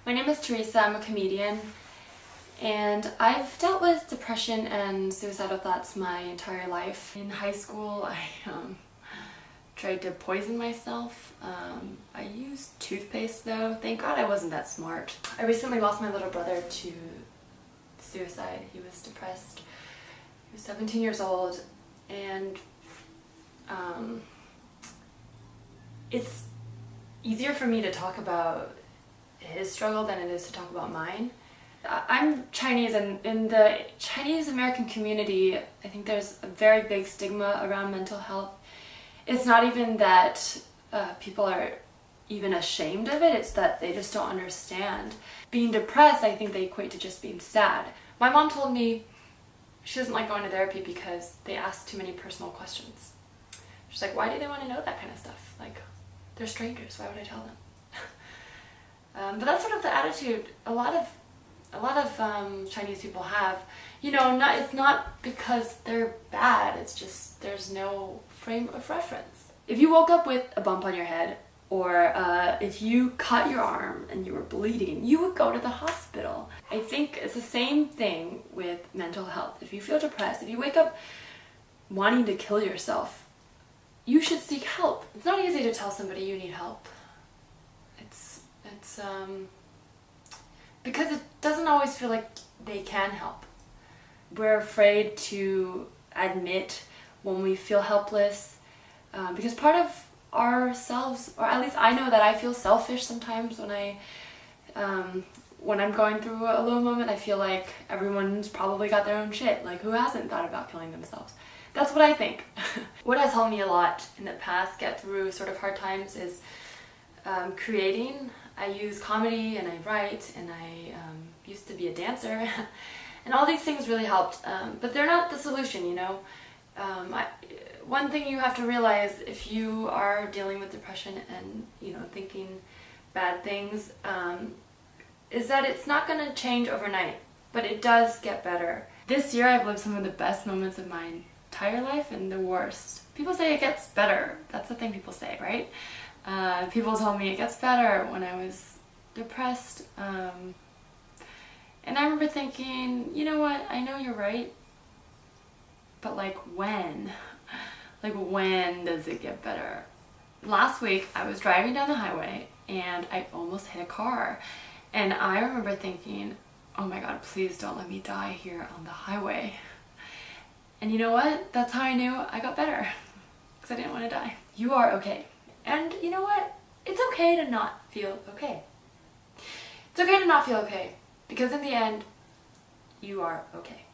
My name is Teresa, I'm a comedian, and I've dealt with depression and suicidal thoughts my entire life. In high school, I tried to poison myself. I used toothpaste though. Thank God I wasn't that smart. I recently lost my little brother to suicide. He was depressed. He was 17 years old, and it's easier for me to talk about his struggle than it is to talk about mine. I'm Chinese, and in the Chinese American community, I think there's a very big stigma around mental health. It's not even that people are even ashamed of it, it's that they just don't understand. Being depressed, I think they equate to just being sad. My mom told me she doesn't like going to therapy because they ask too many personal questions. She's like, why do they want to know that kind of stuff? Like, they're strangers, why would I tell them? But that's sort of the attitude a lot of Chinese people have. You know, it's not because they're bad, it's just there's no frame of reference. If you woke up with a bump on your head, or if you cut your arm and you were bleeding, you would go to the hospital. I think it's the same thing with mental health. If you feel depressed, if you wake up wanting to kill yourself, you should seek help. It's not easy to tell somebody you need help. It's because it doesn't always feel like they can help. We're afraid to admit when we feel helpless, because part of ourselves, or at least I know that I feel selfish sometimes when I'm going through a low moment. I feel like everyone's probably got their own shit. Like, who hasn't thought about killing themselves? That's what I think. What has helped me a lot in the past get through sort of hard times is creating. I use comedy and I write, and I used to be a dancer, and all these things really helped, but they're not the solution, you know. One thing you have to realize if you are dealing with depression and, you know, thinking bad things, is that it's not going to change overnight, but it does get better. This year I've lived some of the best moments of my entire life and the worst. People say it gets better. That's the thing people say, right? People told me it gets better when I was depressed, and I remember thinking, you know what, I know you're right, but like when? Like, when does it get better? Last week I was driving down the highway and I almost hit a car, and I remember thinking, oh my God, please don't let me die here on the highway. And you know what? That's how I knew I got better, because I didn't want to die. You are okay. And you know what? It's okay to not feel okay. It's okay to not feel okay, because in the end, you are okay.